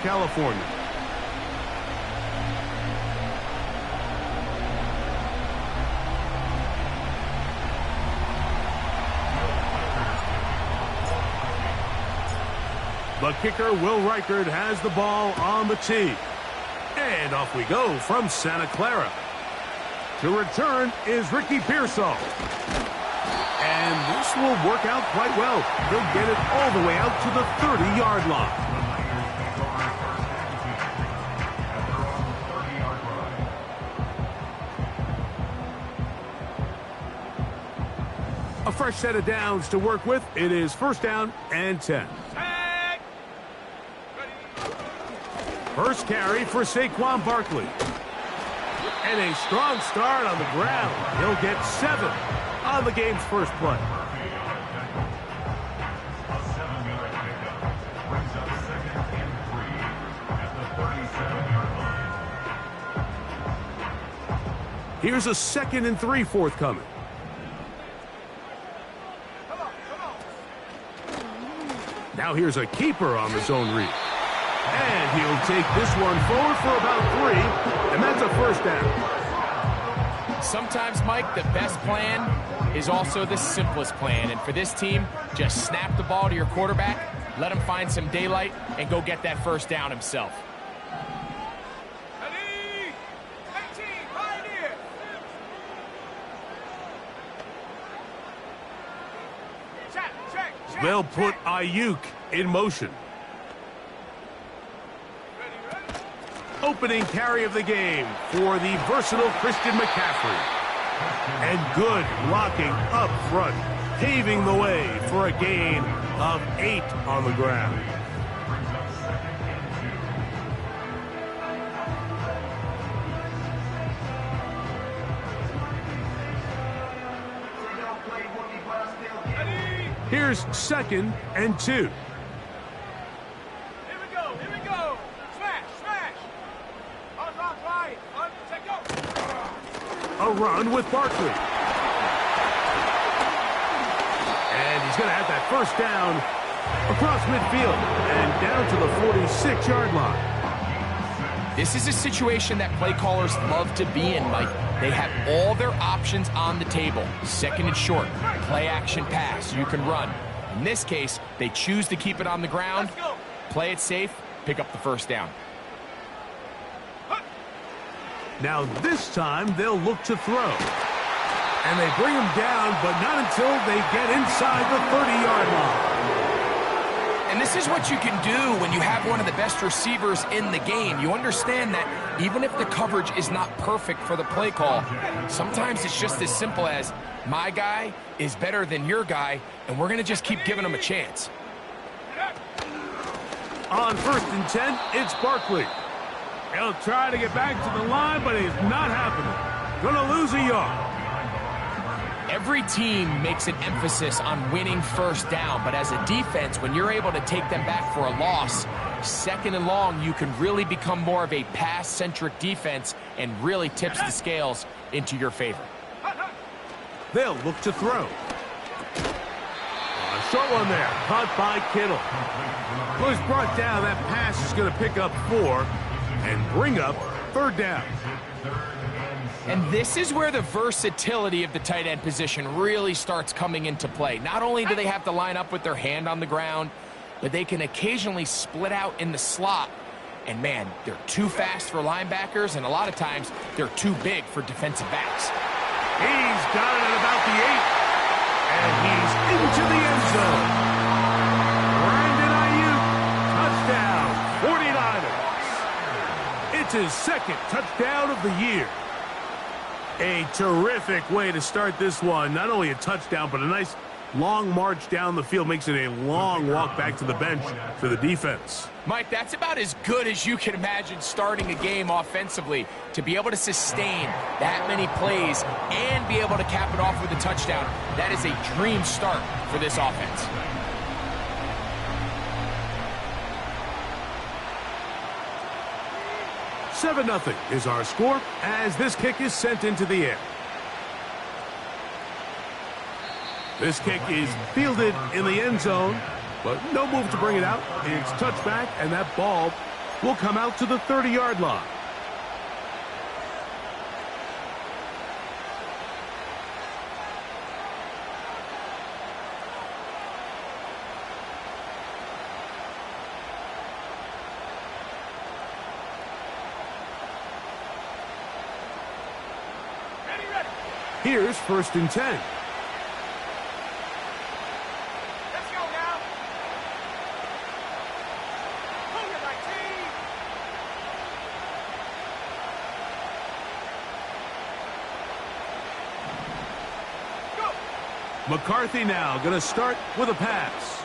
California. The kicker, Will Reichard, has the ball on the tee. And off we go from Santa Clara. To return is Ricky Pearsall. And this will work out quite well. He'll get it all the way out to the 30-yard line. A fresh set of downs to work with. It is first down and 10. First carry for Saquon Barkley. And a strong start on the ground. He'll get 7 on the game's first play. Here's a 2nd and 3 forthcoming. Now here's a keeper on the zone read. And he'll take this one forward for about 3, and that's a first down. Sometimes, Mike, the best plan is also the simplest plan. And for this team, just snap the ball to your quarterback, let him find some daylight, and go get that first down himself. They'll put Ayuk in motion. Opening carry of the game for the versatile Christian McCaffrey. And good blocking up front, paving the way for a gain of 8 on the ground. Here's 2nd and 2. Here we go. Smash. A run with Barkley. And he's going to have that first down across midfield and down to the 46-yard line. This is a situation that play callers love to be in, Mike. They have all their options on the table. 2nd and short, play action pass, you can run. In this case, they choose to keep it on the ground, play it safe, pick up the first down. Now this time they'll look to throw. And they bring him down, but not until they get inside the 30-yard line. And this is what you can do when you have one of the best receivers in the game. You understand that even if the coverage is not perfect for the play call, sometimes it's just as simple as, my guy is better than your guy, and we're going to just keep giving him a chance. On 1st and 10, it's Barkley. He'll try to get back to the line, but it's not happening. Going to lose a yard. Every team makes an emphasis on winning first down, but as a defense, when you're able to take them back for a loss, 2nd and long, you can really become more of a pass-centric defense and really tips the scales into your favor. They'll look to throw. A short one there, caught by Kittle. Who's brought down, that pass is going to pick up 4 and bring up 3rd down. And this is where the versatility of the tight end position really starts coming into play. Not only do they have to line up with their hand on the ground, but they can occasionally split out in the slot. And man, they're too fast for linebackers, and a lot of times they're too big for defensive backs. He's got it at about the 8. And he's into the end zone. Brandon Ayuk, touchdown, 49ers. It's his 2nd touchdown of the year. A terrific way to start this one. Not only a touchdown, but a nice long march down the field. Makes it a long walk back to the bench for the defense. Mike, that's about as good as you can imagine starting a game offensively. To be able to sustain that many plays and be able to cap it off with a touchdown, that is a dream start for this offense. Seven 0 is our score as this kick is sent into the air. This kick is fielded in the end zone, but no move to bring it out. It's touchback, and that ball will come out to the 30-yard line. Here's 1st and 10. Let's go now. Move it, my team. Go. McCarthy now going to start with a pass.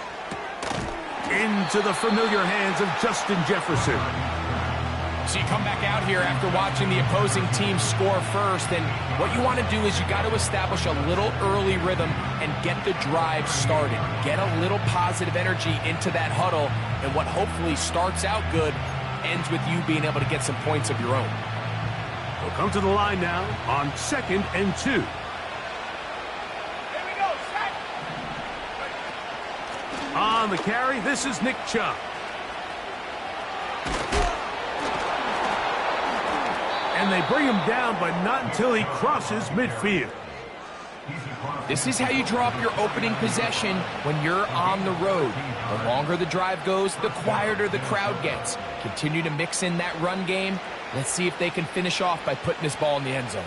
Into the familiar hands of Justin Jefferson. So you come back out here after watching the opposing team score first, and what you want to do is you got to establish a little early rhythm and get the drive started. Get a little positive energy into that huddle, and what hopefully starts out good ends with you being able to get some points of your own. We'll come to the line now on 2nd and 2. Here we go, set. On the carry, this is Nick Chubb. And they bring him down, but not until he crosses midfield. This is how you draw up your opening possession when you're on the road. The longer the drive goes, the quieter the crowd gets. Continue to mix in that run game. Let's see if they can finish off by putting this ball in the end zone.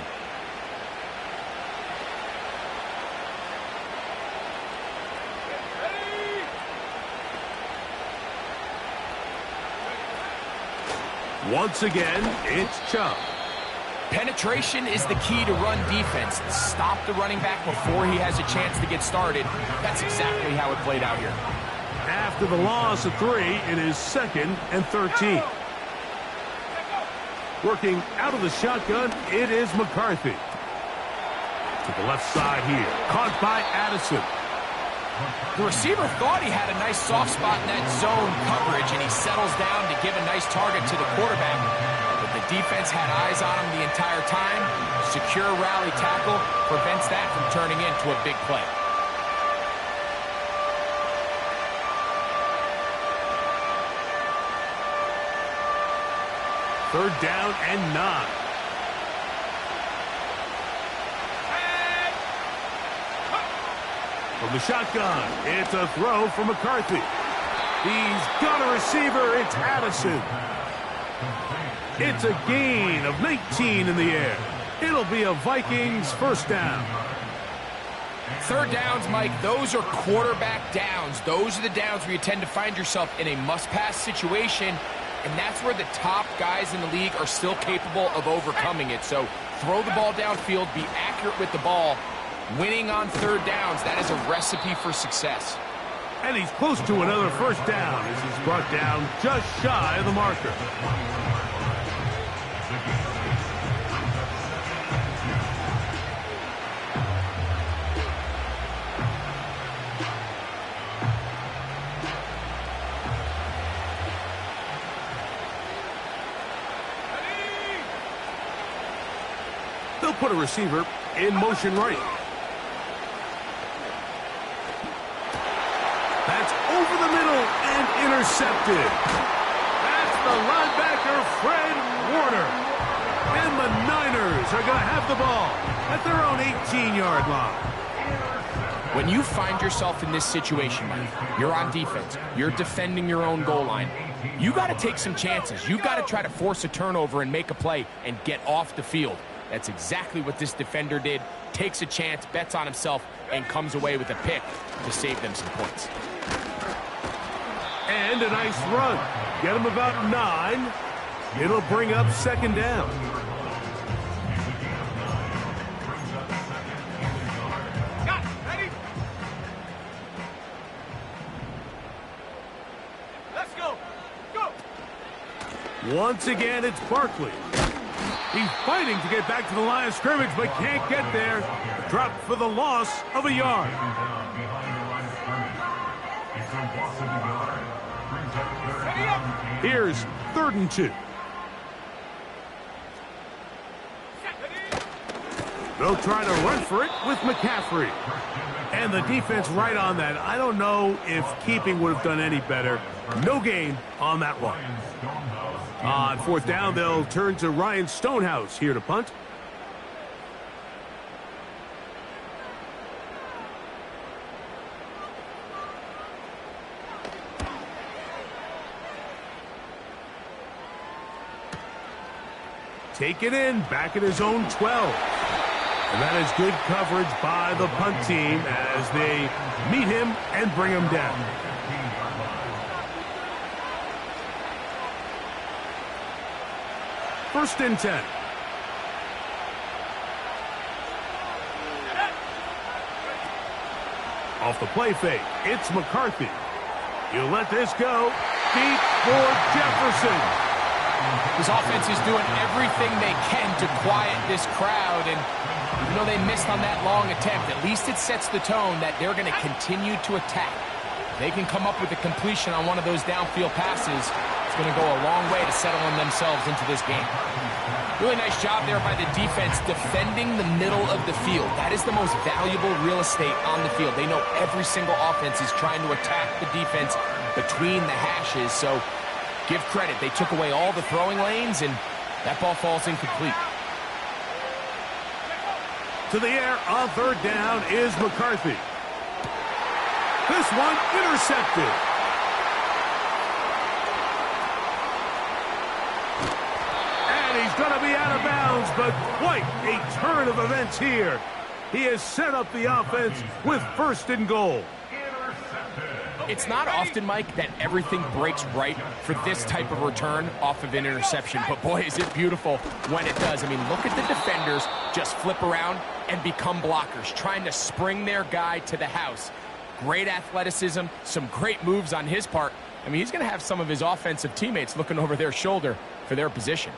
Once again, it's Chubb. Penetration is the key to run defense. Stop the running back before he has a chance to get started. That's exactly how it played out here. After the loss of 3, it is 2nd and 13. Working out of the shotgun, it is McCarthy. To the left side here. Caught by Addison. The receiver thought he had a nice soft spot in that zone coverage, and he settles down to give a nice target to the quarterback. But the defense had eyes on him the entire time. Secure rally tackle prevents that from turning into a big play. Third down and 9. From the shotgun, it's a throw from McCarthy. He's got a receiver, it's Addison. It's a gain of 19 in the air. It'll be a Vikings first down. Third downs, Mike, those are quarterback downs. Those are the downs where you tend to find yourself in a must-pass situation, and that's where the top guys in the league are still capable of overcoming it. So throw the ball downfield, be accurate with the ball. Winning on third downs, that is a recipe for success. And he's close to another first down as he's brought down just shy of the marker. They'll put a receiver in motion right. That's over the middle and intercepted. That's the linebacker, Fred Warner. And the Niners are going to have the ball at their own 18-yard line. When you find yourself in this situation, Mike, you're on defense, you're defending your own goal line, you got to take some chances. You got to try to force a turnover and make a play and get off the field. That's exactly what this defender did. Takes a chance, bets on himself, and comes away with a pick to save them some points. And a nice run. Get him about 9. It'll bring up second down. Got it. Ready? Let's go. Go. Once again, it's Barkley. He's fighting to get back to the line of scrimmage, but can't get there. Dropped for the loss of a yard. Here's 3rd and 2. They'll try to run for it with McCaffrey. And the defense right on that. I don't know if keeping would have done any better. No gain on that one. On fourth down, they'll turn to Ryan Stonehouse here to punt. Take it in, back at his own 12. And that is good coverage by the punt team as they meet him and bring him down. First and 10. Off the play fake, it's McCarthy. You let this go. Deep for Jefferson. His offense is doing everything they can to quiet this crowd, and even though they missed on that long attempt, at least it sets the tone that they're going to continue to attack. If they can come up with a completion on one of those downfield passes, it's going to go a long way to settling themselves into this game. Really nice job there by the defense defending the middle of the field. That is the most valuable real estate on the field. They know every single offense is trying to attack the defense between the hashes, so give credit. They took away all the throwing lanes, and that ball falls incomplete. To the air on third down is McCarthy. This one intercepted. And he's going to be out of bounds, but quite a turn of events here. He has set up the offense with first and goal. It's not often, Mike, that everything breaks right for this type of return off of an interception. But, boy, is it beautiful when it does. I mean, look at the defenders just flip around and become blockers, trying to spring their guy to the house. Great athleticism, some great moves on his part. I mean, he's going to have some of his offensive teammates looking over their shoulder for their position.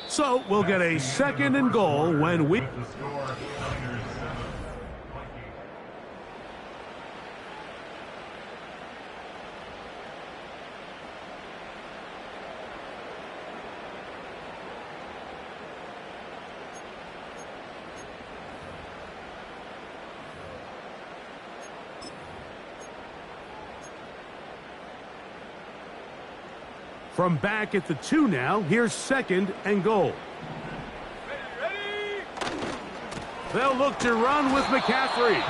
So we'll get a second and goal when we... From back at the 2 now, here's second and goal. They'll look to run with McCaffrey.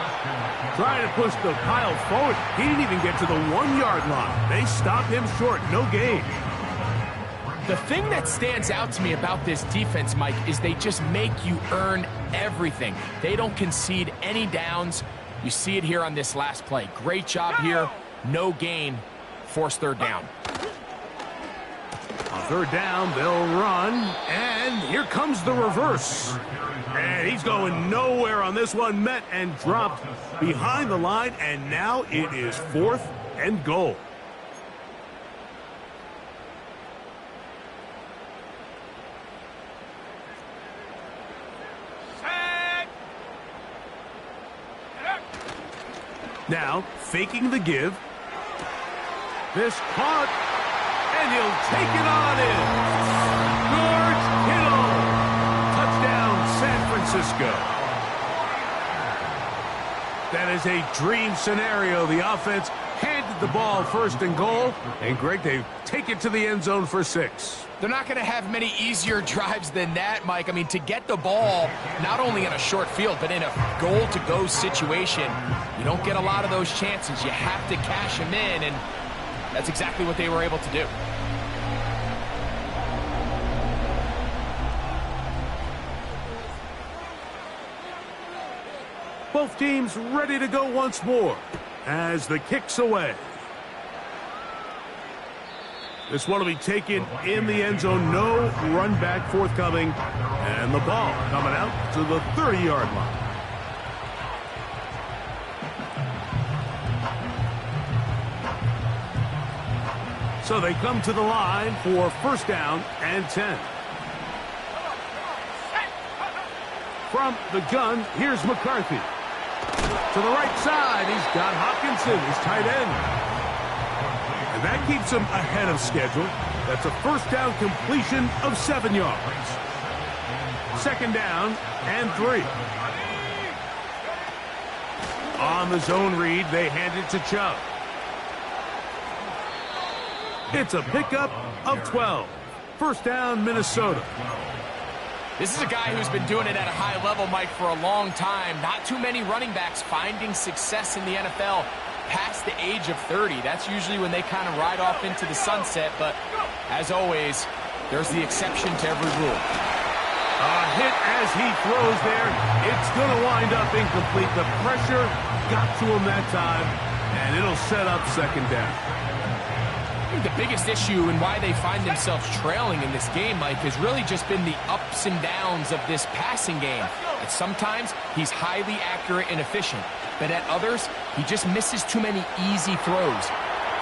Trying to push the pile forward. He didn't even get to the 1-yard line. They stopped him short. No gain. The thing that stands out to me about this defense, Mike, is they just make you earn everything. They don't concede any downs. You see it here on this last play. Great job here. No gain. Forced third down. On third down, they'll run, and here comes the reverse. And he's going nowhere on this one, met and dropped behind the line, and now it is fourth and goal. Now, faking the give. This caught. And he'll take it on in. George Kittle. Touchdown, San Francisco. That is a dream scenario. The offense handed the ball first and goal. And, Greg, they take it to the end zone for 6. They're not going to have many easier drives than that, Mike. I mean, to get the ball not only in a short field, but in a goal-to-go situation, you don't get a lot of those chances. You have to cash them in, and that's exactly what they were able to do. Both teams ready to go once more as the kick's away. This one will be taken in the end zone. No run back forthcoming. And the ball coming out to the 30-yard line. So they come to the line for first down and 10. From the gun, here's McCarthy. To the right side, he's got Hopkinson, his tight end. And that keeps him ahead of schedule. That's a first down completion of 7 yards. Second down and 3. On the zone read, they hand it to Chubb. It's a pickup of 12. First down, Minnesota. This is a guy who's been doing it at a high level, Mike, for a long time. Not too many running backs finding success in the NFL past the age of 30. That's usually when they kind of ride off into the sunset, but as always, there's the exception to every rule. A hit as he throws there. It's going to wind up incomplete. The pressure got to him that time, and it'll set up second down. I think the biggest issue and why they find themselves trailing in this game, Mike, has really just been the ups and downs of this passing game. At sometimes, he's highly accurate and efficient, but at others, he just misses too many easy throws.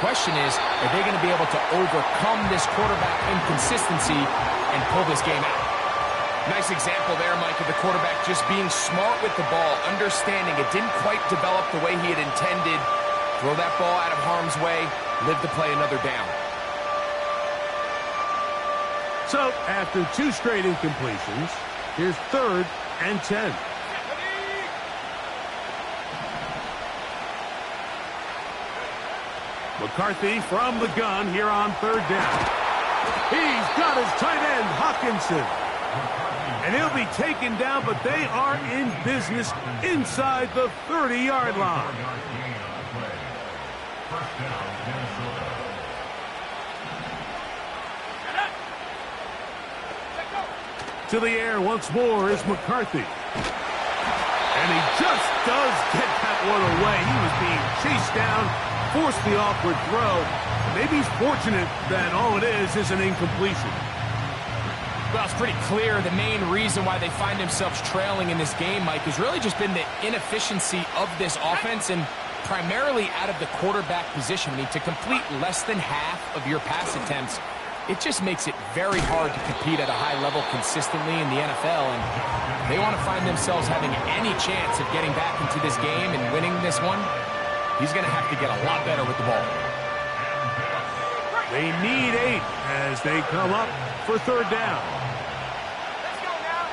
Question is, are they going to be able to overcome this quarterback inconsistency and pull this game out? Nice example there, Mike, of the quarterback just being smart with the ball, understanding it didn't quite develop the way he had intended. Throw that ball out of harm's way, live to play another down. So, after 2 straight incompletions, here's 3rd and 10. McCarthy from the gun here on 3rd down. He's got his tight end, Hawkinson. And he'll be taken down, but they are in business inside the 30-yard line. To the air once more is McCarthy. And he just does get that one away. He was being chased down, forced the awkward throw. Maybe he's fortunate that all it is an incompletion. Well, it's pretty clear the main reason why they find themselves trailing in this game, Mike, has really just been the inefficiency of this offense and primarily out of the quarterback position. I mean, to complete less than half of your pass attempts, it just makes it very hard to compete at a high level consistently in the NFL, and they want to find themselves having any chance of getting back into this game and winning this one. He's going to have to get a lot better with the ball. They need 8 as they come up for 3rd down. Let's go now.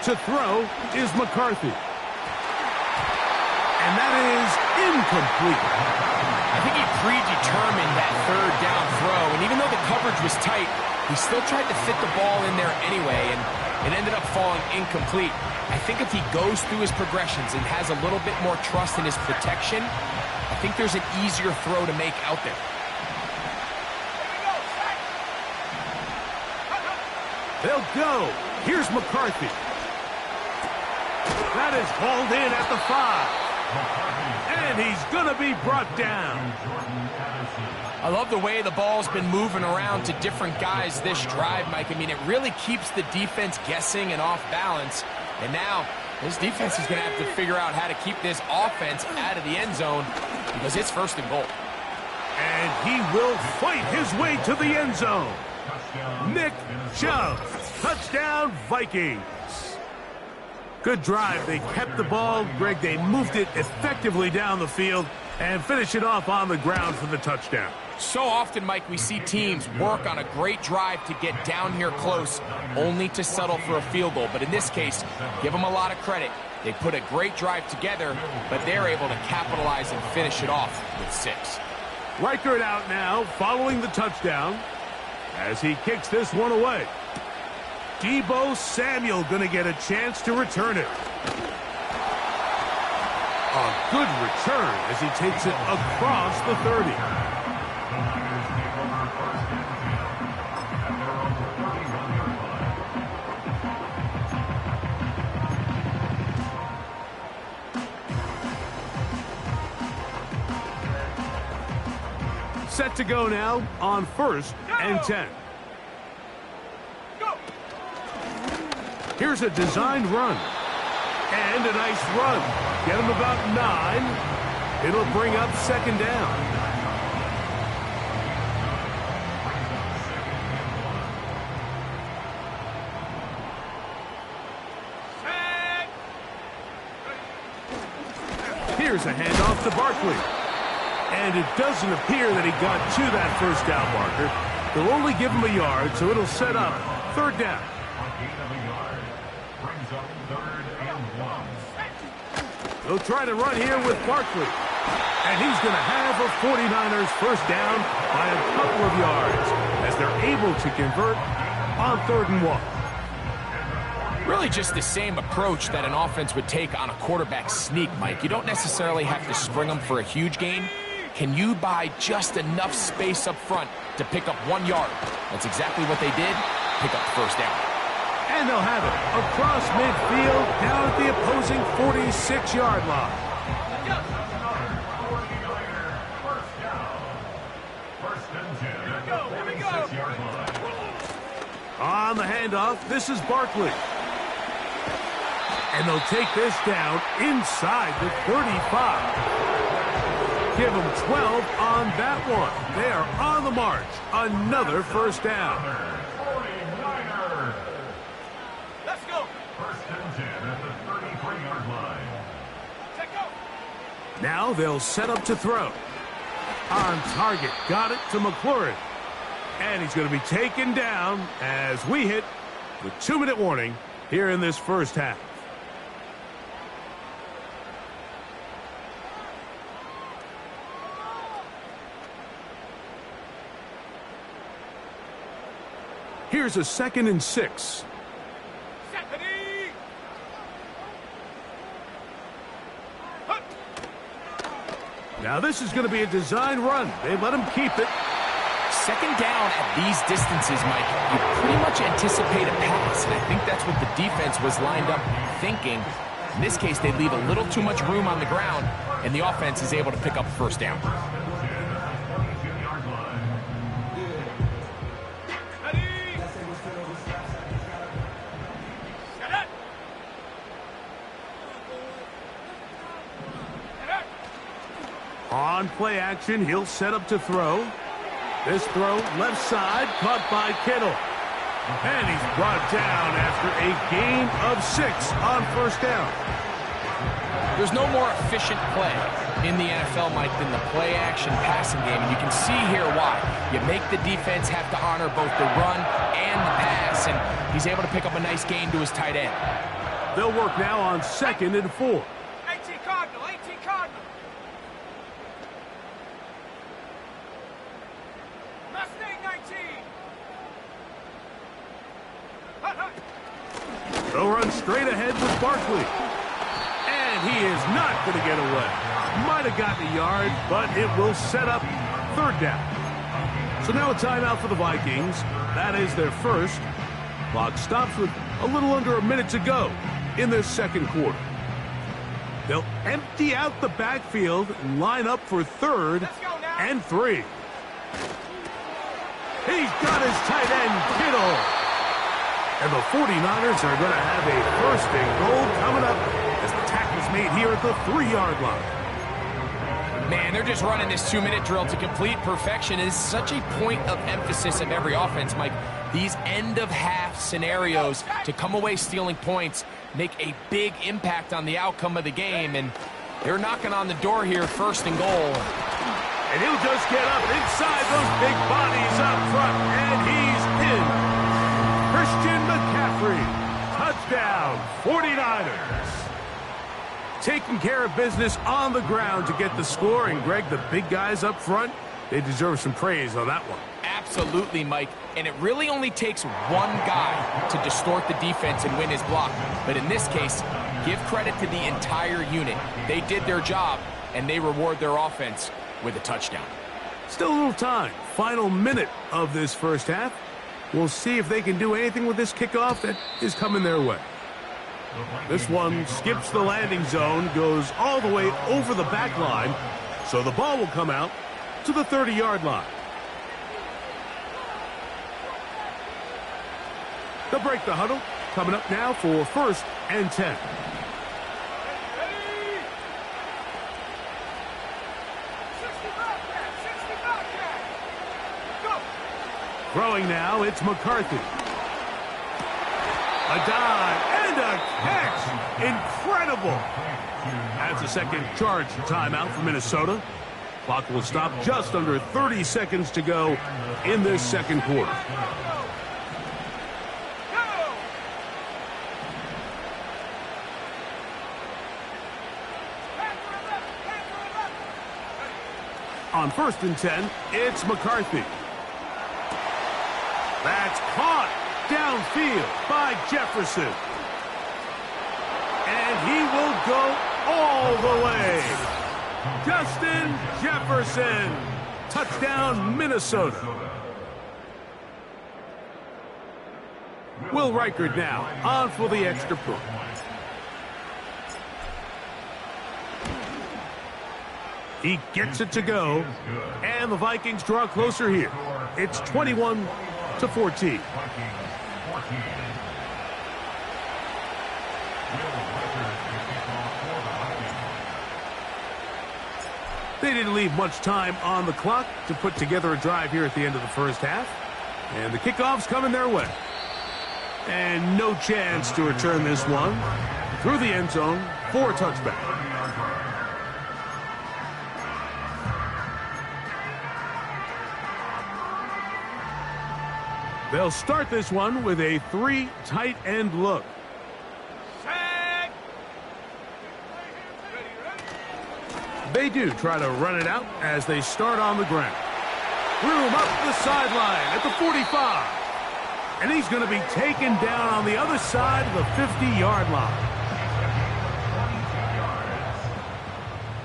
To throw is McCarthy. And that is incomplete. I think he predetermined that 3rd down throw, and even though the coverage was tight, he still tried to fit the ball in there anyway, and it ended up falling incomplete. I think if he goes through his progressions and has a little bit more trust in his protection, I think there's an easier throw to make out there. They'll go. Here's McCarthy. That is hauled in at the 5. And he's going to be brought down. I love the way the ball's been moving around to different guys this drive, Mike. I mean, it really keeps the defense guessing and off balance. And now, this defense is going to have to figure out how to keep this offense out of the end zone because it's 1st and goal. And he will fight his way to the end zone. Nick Chubb. Touchdown, Vikings. Good drive. They kept the ball. Greg, they moved it effectively down the field and finish it off on the ground for the touchdown. So often, Mike, we see teams work on a great drive to get down here close, only to settle for a field goal. But in this case, give them a lot of credit. They put a great drive together, but they're able to capitalize and finish it off with 6. Reichert out now following the touchdown as he kicks this one away. Deebo Samuel going to get a chance to return it. A good return as he takes it across the 30. Set to go now on 1st and 10. Here's a designed run. And a nice run. Get him about 9. It'll bring up 2nd down. Here's a handoff to Barkley. And it doesn't appear that he got to that 1st down marker. They'll only give him a yard, so it'll set up 3rd down. They'll try to run here with Barkley. And he's going to have a 49ers first down by a couple of yards as they're able to convert on 3rd and 1. Really just the same approach that an offense would take on a quarterback sneak, Mike. You don't necessarily have to spring them for a huge gain. Can you buy just enough space up front to pick up 1 yard? That's exactly what they did. Pick up the first down. And they'll have it across midfield down at the opposing 46-yard line. On the handoff, this is Barkley. And they'll take this down inside the 35. Give them 12 on that one. They are on the march. Another first down. Let's go. 1st and 10 at the 33-yard line. Check go. Now they'll set up to throw. On target. Got it to McLaurin. And he's going to be taken down as we hit the 2-minute warning here in this first half. Here's a 2nd and 6. Stephanie. Now this is going to be a design run. They let him keep it. 2nd down at these distances, Mike, you pretty much anticipate a pass, and I think that's what the defense was lined up thinking. In this case, they leave a little too much room on the ground, and the offense is able to pick up first down. On play action, he'll set up to throw. This throw, left side, caught by Kittle. And he's brought down after a gain of 6 on first down. There's no more efficient play in the NFL, Mike, than the play-action passing game. And you can see here why. You make the defense have to honor both the run and the pass, and he's able to pick up a nice gain to his tight end. They'll work now on 2nd and 4. 18 Cardinal. 18 Cardinal. Mustang 19. They'll run straight ahead with Barkley. And he is not going to get away. Might have gotten a yard, but it will set up 3rd down. So now a timeout for the Vikings. That is their first. Clock stops with a little under a minute to go in this 2nd quarter. They'll empty out the backfield and line up for 3rd and 3. He's got his tight end, Kittle. And the 49ers are going to have a 1st and goal coming up as the tackle's made here at the 3-yard line. Man, they're just running this 2-minute drill to complete perfection. It is such a point of emphasis of every offense, Mike. These end-of-half scenarios to come away stealing points make a big impact on the outcome of the game, and they're knocking on the door here, 1st and goal. And he'll just get up inside those big bodies up front, and he's in. Christian McCaffrey, touchdown, 49ers. Taking care of business on the ground to get the score, and Greg, the big guys up front, they deserve some praise on that one. Absolutely, Mike. And it really only takes one guy to distort the defense and win his block. But in this case, give credit to the entire unit. They did their job, and they reward their offense with a touchdown. Still a little time. Final minute of this first half. We'll see if they can do anything with this kickoff that is coming their way. This one skips the landing zone, goes all the way over the back line, so the ball will come out to the 30-yard line. They'll break the huddle. Coming up now for 1st and 10. Throwing now, it's McCarthy. A dive and a catch. Incredible. That's a 2nd charge timeout for Minnesota. Clock will stop just under 30 seconds to go in this 2nd quarter. On 1st and 10, it's McCarthy. That's caught downfield by Jefferson. And he will go all the way. Justin Jefferson. Touchdown, Minnesota. Will Reichard now on for the extra point. He gets it to go, and the Vikings draw closer here. It's 21-14. They didn't leave much time on the clock to put together a drive here at the end of the first half. And the kickoff's coming their way. And no chance to return this one through the end zone for a touchback. They'll start this one with a 3 tight end look. Set. They do try to run it out as they start on the ground. Room up the sideline at the 45. And he's going to be taken down on the other side of the 50-yard line.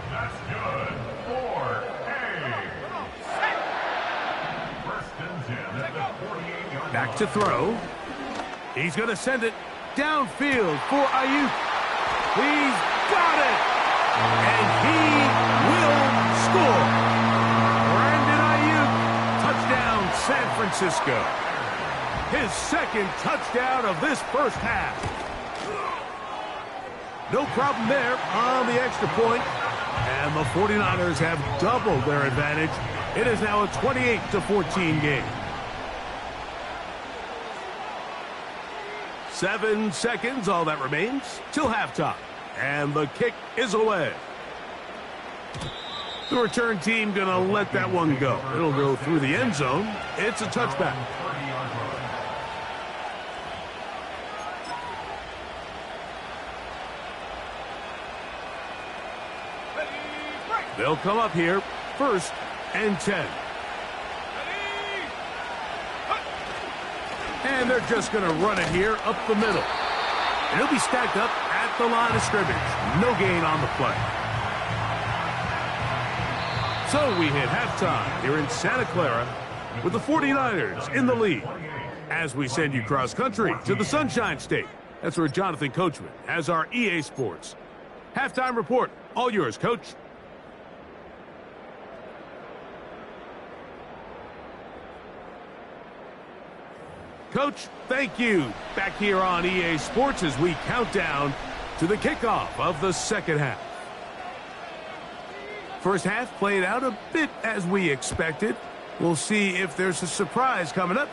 That's good. 4A. First and 10 at the 48-yard Back to throw. He's going to send it downfield for Ayuk. He's got it. And he will score. Brandon Ayuk, touchdown San Francisco. His second touchdown of this first half. No problem there on the extra point. And the 49ers have doubled their advantage. It is now a 28-14 game. 7 seconds, all that remains, till halftime. And the kick is away. The return team going to let that one go. It'll go through the end zone. It's a touchback. They'll come up here, 1st and 10. And they're just going to run it here up the middle. And it'll be stacked up at the line of scrimmage. No gain on the play. So we hit halftime here in Santa Clara with the 49ers in the lead. As we send you cross country to the Sunshine State. That's where Jonathan Coachman has our EA Sports halftime report. All yours, Coach. Coach, thank you. Back here on EA Sports as we count down to the kickoff of the second half. First half played out a bit as we expected. We'll see if there's a surprise coming up.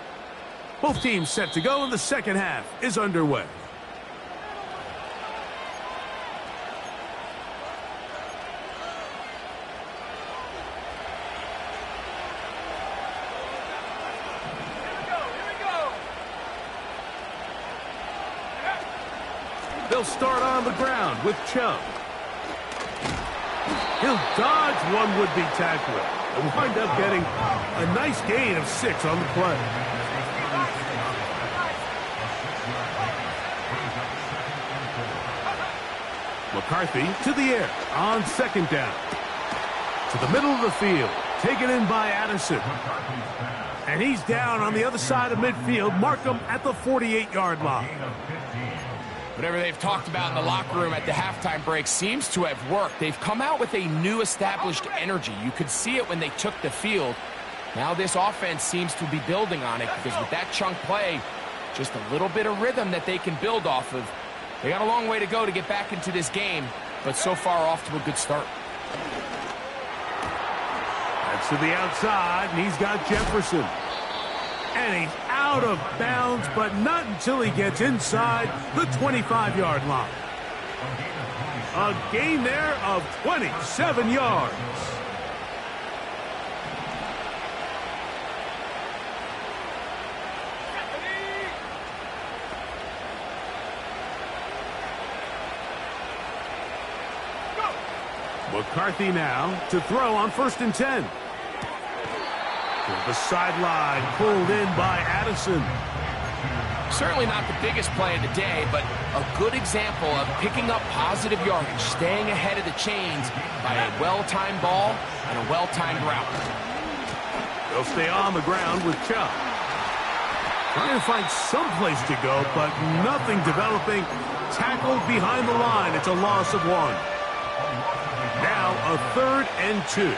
Both teams set to go, and the second half is underway. They'll start on the ground with Chubb. He'll dodge one would-be tackler and wind up getting a nice gain of 6 on the play. McCarthy to the air on 2nd down. To the middle of the field, taken in by Addison. And he's down on the other side of midfield. Mark him at the 48-yard line. Whatever they've talked about in the locker room at the halftime break seems to have worked. They've come out with a new established energy. You could see it when they took the field. Now this offense seems to be building on it because with that chunk play, just a little bit of rhythm that they can build off of. They got a long way to go to get back into this game, but so far off to a good start. That's to the outside, and he's got Jefferson. And he's out of bounds, but not until he gets inside the 25-yard line. A gain there of 27 yards. McCarthy now to throw on 1st and 10. The sideline pulled in by Addison. Certainly not the biggest play of the day, but a good example of picking up positive yardage, staying ahead of the chains by a well-timed ball and a well-timed route. They'll stay on the ground with Chubb. Trying to find some place to go, but nothing developing. Tackled behind the line. It's a loss of 1. Now a 3rd and 2.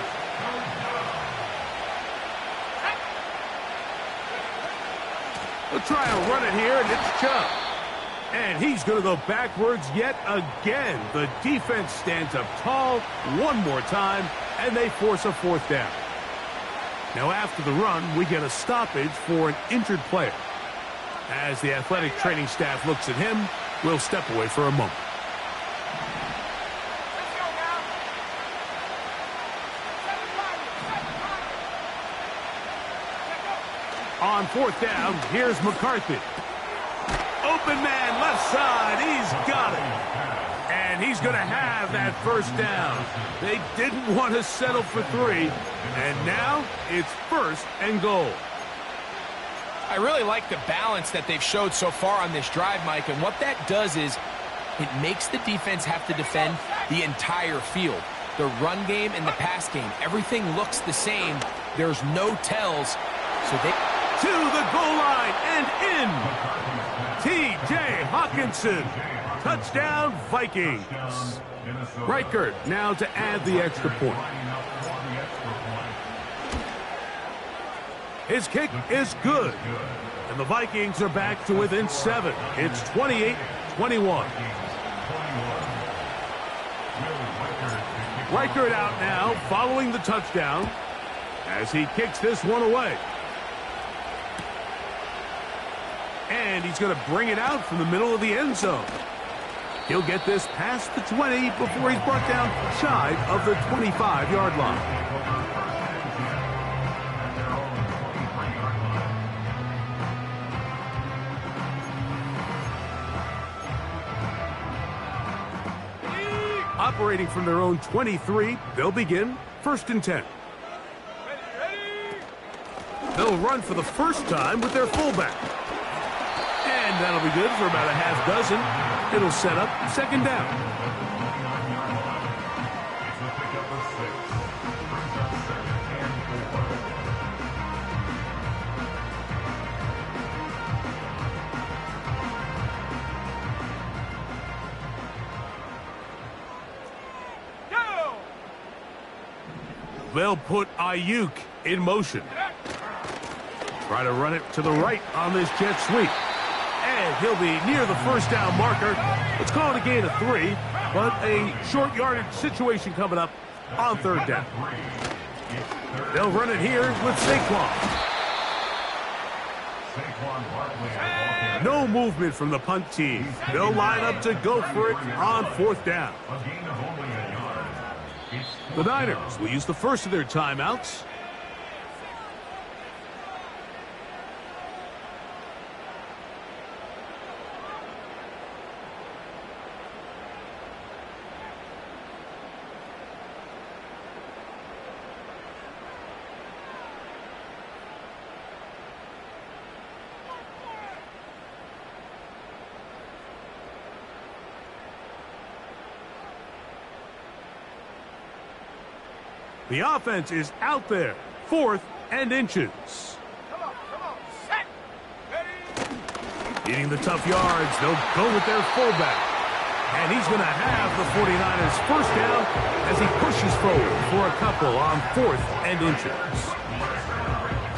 They'll try to run it here, and it's Chubb. And he's going to go backwards yet again. The defense stands up tall one more time, and they force a 4th down. Now after the run, we get a stoppage for an injured player. As the athletic training staff looks at him, we'll step away for a moment. On 4th down, here's McCarthy. Open man, left side, he's got it. And he's going to have that 1st down. They didn't want to settle for 3, and now it's 1st and goal. I really like the balance that they've showed so far on this drive, Mike, and what that does is it makes the defense have to defend the entire field. The run game and the pass game, everything looks the same. There's no tells, so they... To the goal line and in. T.J. Hawkinson. Touchdown, Vikings. Reichert now to add the extra point. His kick is good. And the Vikings are back to within 7. It's 28-21. Reichert out now following the touchdown as he kicks this one away. And he's going to bring it out from the middle of the end zone. He'll get this past the 20 before he's brought down shy of the 25-yard line. Operating from their own 23, they'll begin 1st and 10. They'll run for the first time with their fullback. And that'll be good for about a half dozen. It'll set up 2nd down. They'll put Ayuk in motion. Try to run it to the right on this jet sweep. And he'll be near the 1st down marker. Let's call it a gain of 3, but a short yardage situation coming up on 3rd down. They'll run it here with Saquon. No movement from the punt team. They'll line up to go for it on 4th down. The Niners will use the first of their timeouts. The offense is out there. 4th and inches. Come on, set. Ready. Needing the tough yards, they'll go with their fullback. And he's going to have the 49ers 1st down as he pushes forward for a couple on 4th and inches.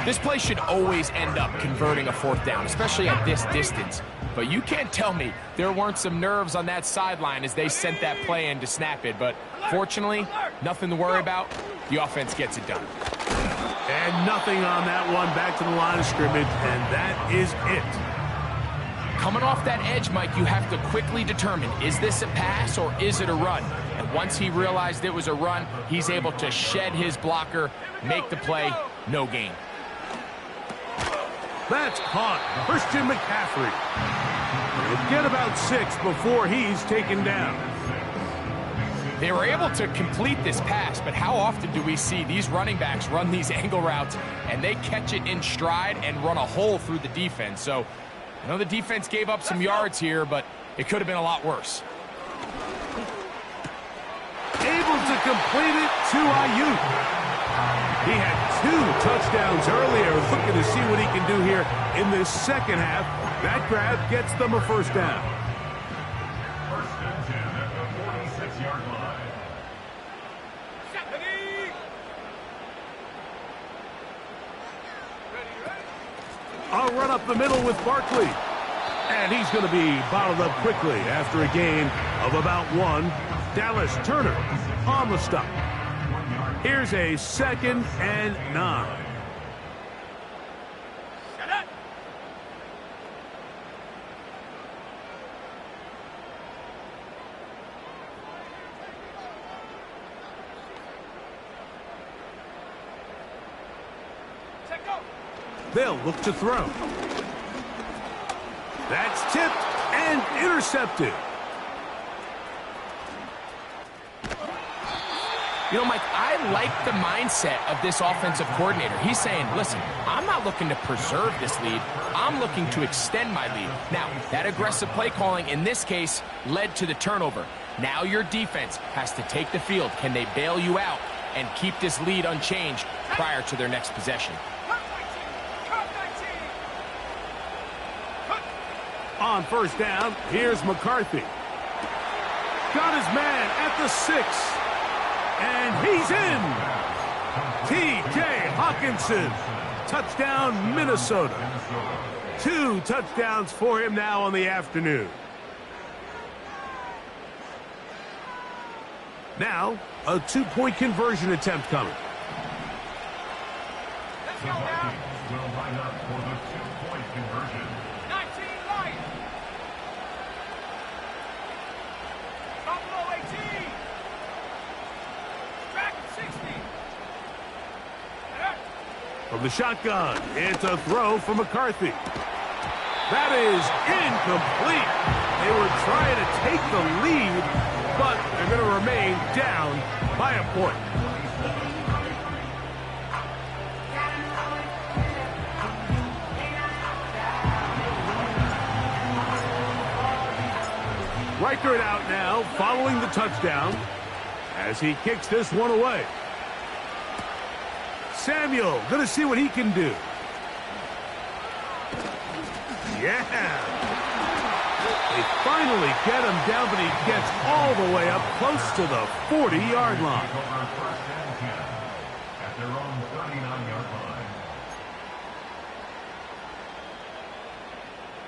This play should always end up converting a 4th down, especially at this distance. But you can't tell me there weren't some nerves on that sideline as they sent that play in to snap it. But fortunately, nothing to worry about. The offense gets it done. And nothing on that one, back to the line of scrimmage, and that is it. Coming off that edge, Mike, you have to quickly determine, is this a pass or is it a run? And once he realized it was a run, he's able to shed his blocker, make the play, no gain. That's caught. Christian McCaffrey. He'll get about 6 before he's taken down. They were able to complete this pass, but how often do we see these running backs run these angle routes and they catch it in stride and run a hole through the defense? So, I know the defense gave up some yards here, but it could have been a lot worse. Able to complete it to Ayuk. He had 2 touchdowns earlier. Looking to see what he can do here in this second half. That grab gets them a first down. First and 10 at the 46-yard line. A run up the middle with Barkley. And he's going to be bottled up quickly after a gain of about 1. Dallas Turner on the stop. Here's a 2nd and 9. They'll look to throw. That's tipped and intercepted. You know, Mike, I like the mindset of this offensive coordinator. He's saying, listen, I'm not looking to preserve this lead. I'm looking to extend my lead. Now, that aggressive play calling in this case led to the turnover. Now your defense has to take the field. Can they bail you out and keep this lead unchanged prior to their next possession? On first down, here's McCarthy. Got his man at the 6. And he's in. T.J. Hawkinson. Touchdown, Minnesota. 2 touchdowns for him now on the afternoon. Now, a 2-point conversion attempt coming. The Vikings will line up for the 2-point conversion. 19 Lions. Buffalo 18. Dragon 60. From the shotgun, it's a throw for McCarthy. That is incomplete. They were trying to take the lead, but they're going to remain down by a point. Reichert out now, following the touchdown, as he kicks this one away. Samuel, going to see what he can do. Yeah. They finally get him down, but he gets all the way up close to the 40-yard line. Over first and 10 at their own 39-yard line.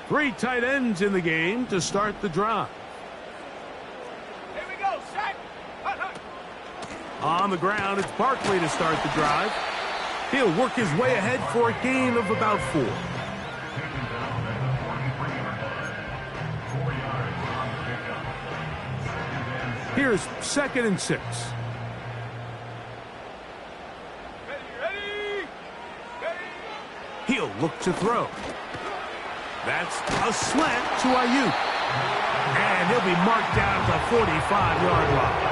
3 tight ends in the game to start the drive. Here we go, set. Hut, hut. On the ground, it's Barkley to start the drive. He'll work his way ahead for a gain of about 4. Taken down at the 43-yard line. 4 yards on the pickup. Here's 2nd and 6. Ready. He'll look to throw. That's a slant to Ayuk. And he'll be marked down at the 45-yard line.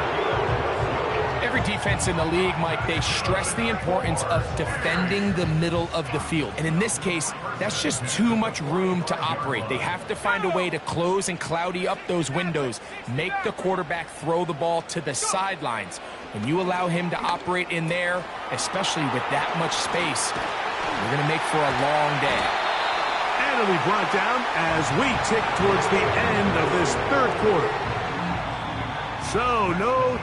Every defense in the league, Mike, they stress the importance of defending the middle of the field. And in this case, that's just too much room to operate. They have to find a way to close and cloudy up those windows, make the quarterback throw the ball to the sidelines. When you allow him to operate in there, especially with that much space, you're going to make for a long day. And it'll be brought down as we tick towards the end of this 3rd quarter. So, no...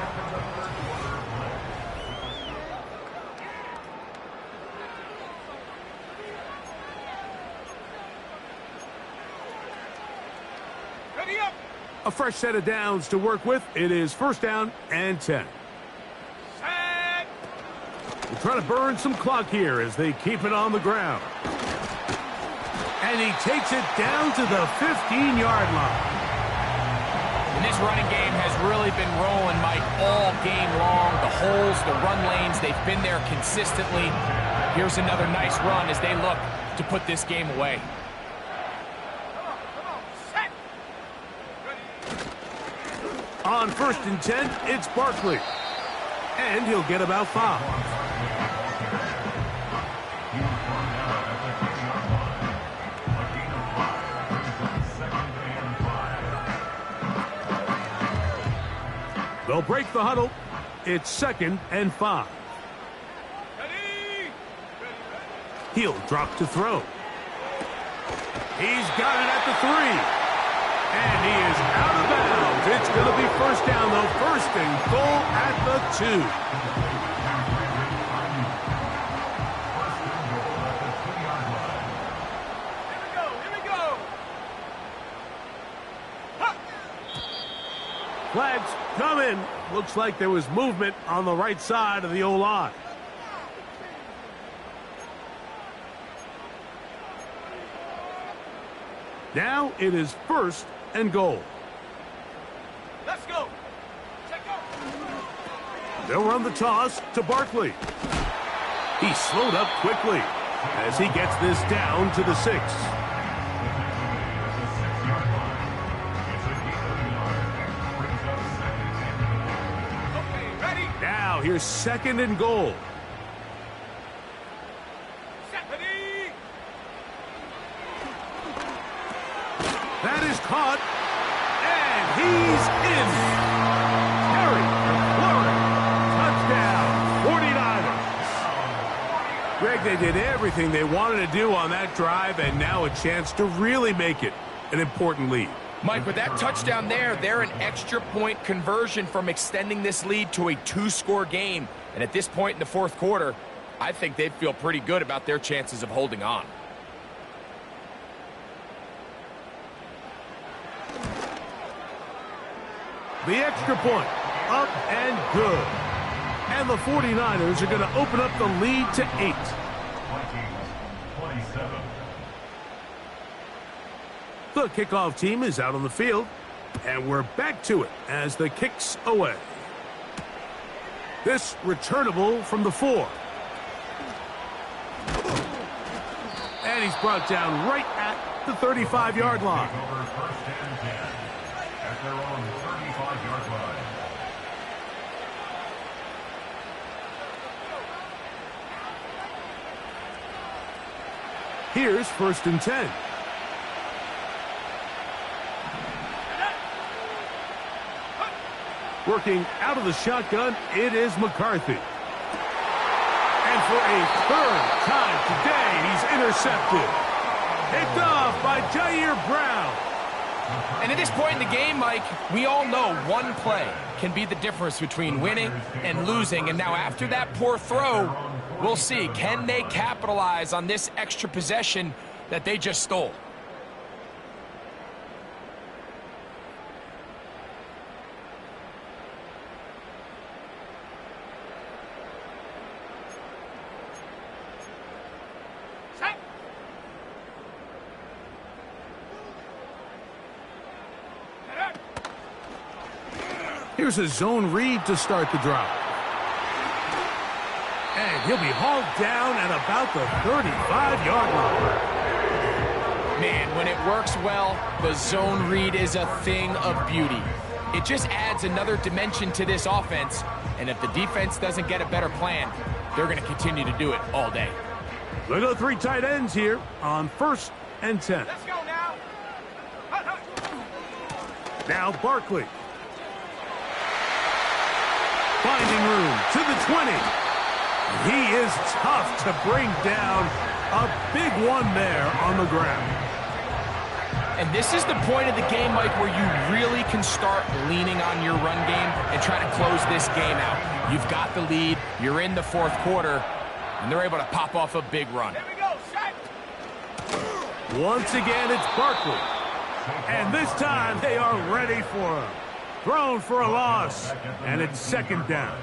Ready up. A fresh set of downs to work with. It is 1st down and 10. Set. We're trying to burn some clock here as they keep it on the ground. And he takes it down to the 15-yard line. And this running game has really been rolling, Mike, all game long. The holes, the run lanes, they've been there consistently. Here's another nice run as they look to put this game away. Come on. Set. On 1st and 10, it's Barkley. And he'll get about 5. They'll break the huddle. It's 2nd and 5. He'll drop to throw. He's got it at the 3. And he is out of bounds. It's going to be 1st down, though. 1st and goal at the 2. Here we go. Flags come in. Looks like there was movement on the right side of the O-line. Now it is 1st and goal. Let's go. Check go. They'll run the toss to Barkley. He slowed up quickly as he gets this down to the 6. Okay, ready? Now here's 2nd and goal. Ready? That is caught, and he's in. Terry McLaurin, touchdown, 49ers. Greg, they did everything they wanted to do on that drive, and now a chance to really make it an important lead. Mike, with that touchdown there, they're an extra point conversion from extending this lead to a 2-score game. And at this point in the 4th quarter, I think they'd feel pretty good about their chances of holding on. The extra point, up and good. And the 49ers are going to open up the lead to 8. Vikings 27. The kickoff team is out on the field, and we're back to it as the kick's away. This returnable from the 4. And he's brought down right at the 35-yard line. Over 1st and 10 at their own 35-yard line. Here's 1st and 10. Working out of the shotgun, it is McCarthy. And for a 3rd time today, he's intercepted. Picked off by Jair Brown. And at this point in the game, Mike, we all know one play can be the difference between winning and losing. And now after that poor throw, we'll see, can they capitalize on this extra possession that they just stole? Set. Here's a zone read to start the drive. And he'll be hauled down at about the 35-yard line. Man, when it works well, the zone read is a thing of beauty. It just adds another dimension to this offense, and if the defense doesn't get a better plan, they're going to continue to do it all day. Look at the 3 tight ends here on 1st and 10. Let's go now. Now Barkley. Finding room to the 20. He is tough to bring down. A big one there on the ground. And this is the point of the game, Mike, where you really can start leaning on your run game and try to close this game out. You've got the lead, you're in the 4th quarter, and they're able to pop off a big run. Here we go. Set. Once again, it's Barkley. And this time, they are ready for him. Thrown for a loss, and it's 2nd down.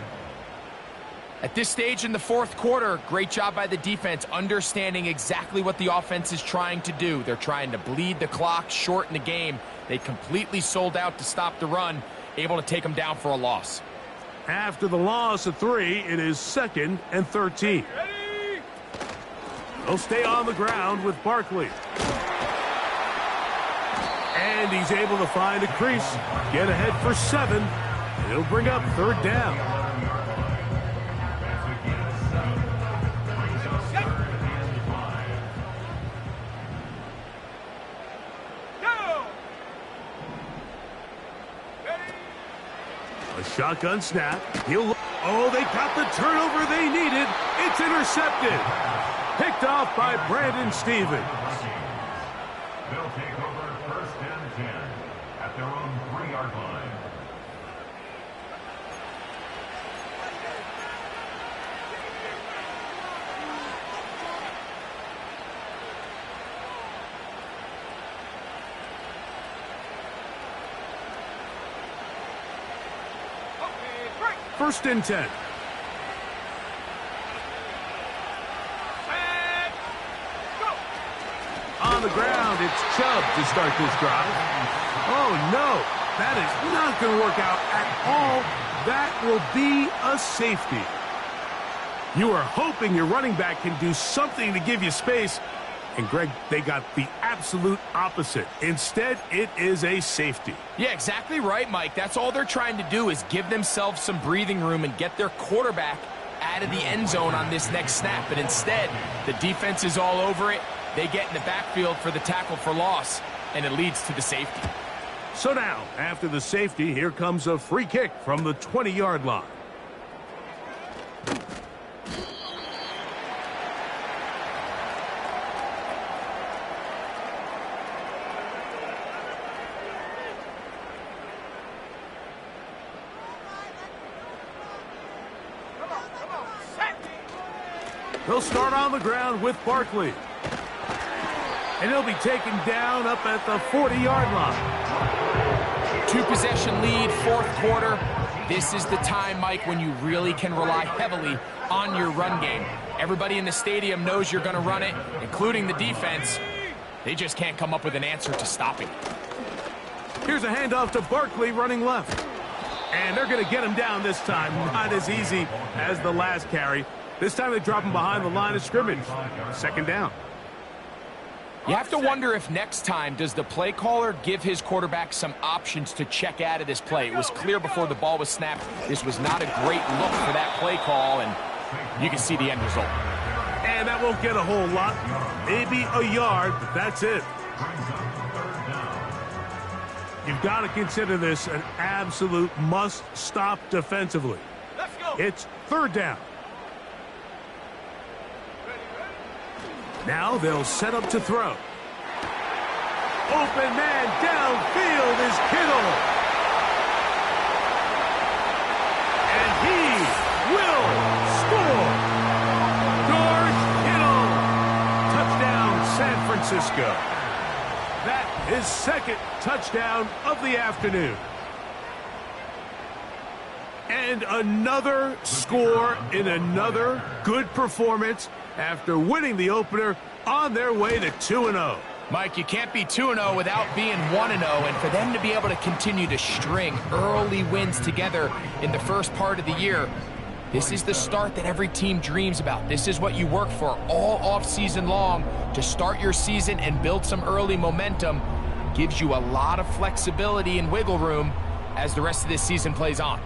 At this stage in the 4th quarter, great job by the defense, understanding exactly what the offense is trying to do. They're trying to bleed the clock, shorten the game. They completely sold out to stop the run, able to take them down for a loss. After the loss of 3, it is 2nd and 13. Ready? They'll stay on the ground with Barkley. And he's able to find a crease, get ahead for 7, and it'll bring up 3rd down. A shotgun snap. Oh, they got the turnover they needed. It's intercepted. Picked off by Brandon Stevens. They'll take over 1st and 10 at their own 3-yard line. First and 10. On the ground, it's Chubb to start this drive. Oh, no. That is not going to work out at all. That will be a safety. You are hoping your running back can do something to give you space. And, Greg, they got the absolute opposite. Instead, it is a safety. Yeah, exactly right, Mike. That's all they're trying to do is give themselves some breathing room and get their quarterback out of the end zone on this next snap. But instead, the defense is all over it. They get in the backfield for the tackle for loss, and it leads to the safety. So now, after the safety, here comes a free kick from the 20-yard line. They'll start on the ground with Barkley. And he'll be taken down up at the 40-yard line. 2-possession lead, 4th quarter. This is the time, Mike, when you really can rely heavily on your run game. Everybody in the stadium knows you're going to run it, including the defense. They just can't come up with an answer to stopping it. Here's a handoff to Barkley running left. And they're going to get him down this time. Not as easy as the last carry. This time they drop him behind the line of scrimmage. 2nd down. You have to wonder if next time, does the play caller give his quarterback some options to check out of this play? It was clear before the ball was snapped. This was not a great look for that play call, and you can see the end result. And that won't get a whole lot. Maybe a yard, but that's it. You've got to consider this an absolute must-stop defensively. Let's go. It's 3rd down. Now they'll set up to throw. Open man downfield is Kittle. And he will score. George Kittle. Touchdown, San Francisco. That is 2nd touchdown of the afternoon. And another score in another good performance after winning the opener on their way to 2-0. Mike, you can't be 2-0 without being 1-0, and for them to be able to continue to string early wins together in the first part of the year, this is the start that every team dreams about. This is what you work for all offseason long to start your season and build some early momentum. Gives you a lot of flexibility and wiggle room as the rest of this season plays on.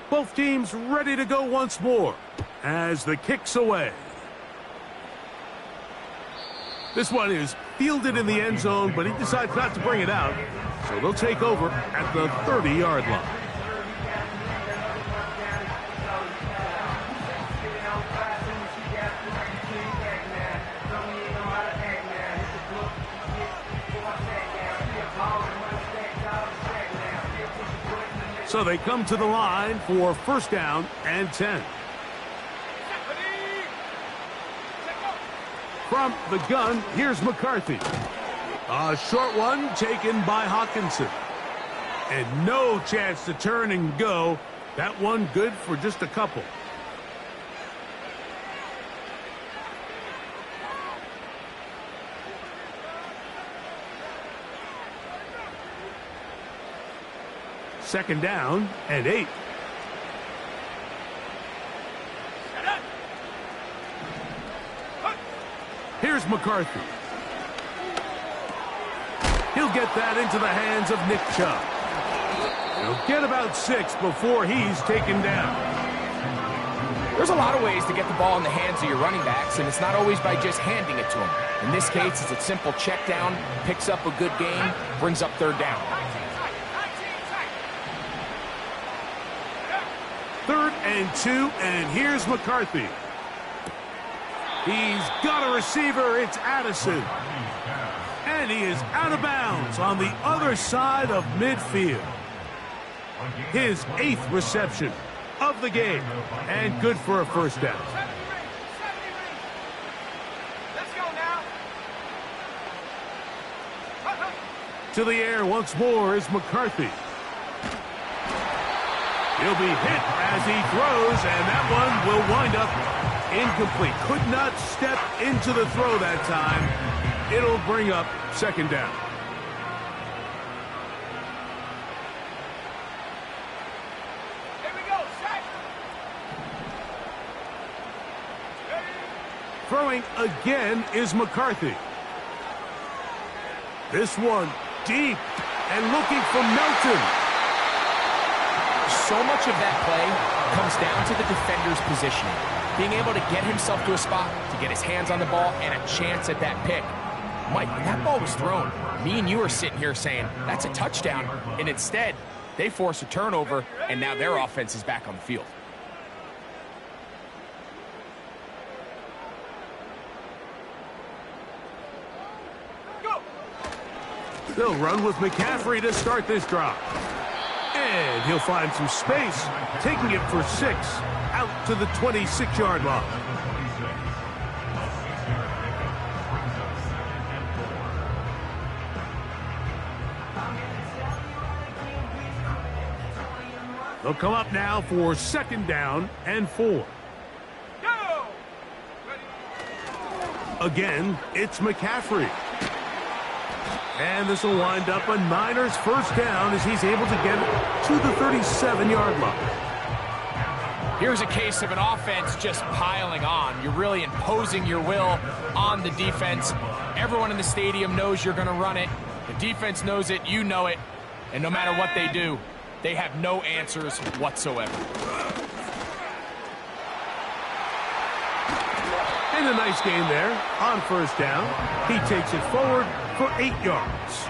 Both teams ready to go once more as the kick's away. This one is fielded in the end zone, but he decides not to bring it out. So they'll take over at the 30-yard line. So they come to the line for 1st down and 10. From the gun, here's McCarthy. A short one taken by Hawkinson. And no chance to turn and go. That one good for just a couple. Second down and 8. Here's McCarthy. He'll get that into the hands of Nick Chubb. He'll get about 6 before he's taken down. There's a lot of ways to get the ball in the hands of your running backs, and it's not always by just handing it to them. In this case, it's a simple check down, picks up a good gain, brings up third down. Third and 2, and here's McCarthy. He's got a receiver. It's Addison. And he is out of bounds on the other side of midfield. His 8th reception of the game, and good for a first down. Let's go now. To the air once more is McCarthy. He'll be hit as he throws, and that one will wind up incomplete. Could not step into the throw that time. It'll bring up second down. Here we go, set. Throwing again is McCarthy. This one deep and looking for Melton. So much of that play comes down to the defender's positioning. Being able to get himself to a spot, to get his hands on the ball, and a chance at that pick. Mike, when that ball was thrown, me and you are sitting here saying, that's a touchdown. And instead, they force a turnover, and now their offense is back on the field. They'll run with McCaffrey to start this drive. And he'll find some space, taking it for 6 out to the 26-yard line. They'll come up now for second down and 4. Go! Again, it's McCaffrey. And this will wind up a Niners first down as he's able to get to the 37-yard line. Here's a case of an offense just piling on. You're really imposing your will on the defense. Everyone in the stadium knows you're going to run it. The defense knows it, you know it. And no matter what they do, they have no answers whatsoever. And a nice gain there on first down. He takes it forward for 8 yards.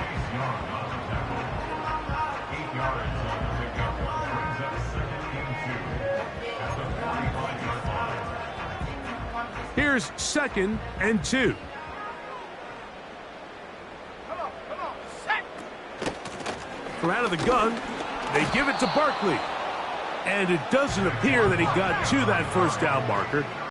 Here's second and 2. Come on, set. From out of the gun, they give it to Barkley. And it doesn't appear that he got to that first down marker.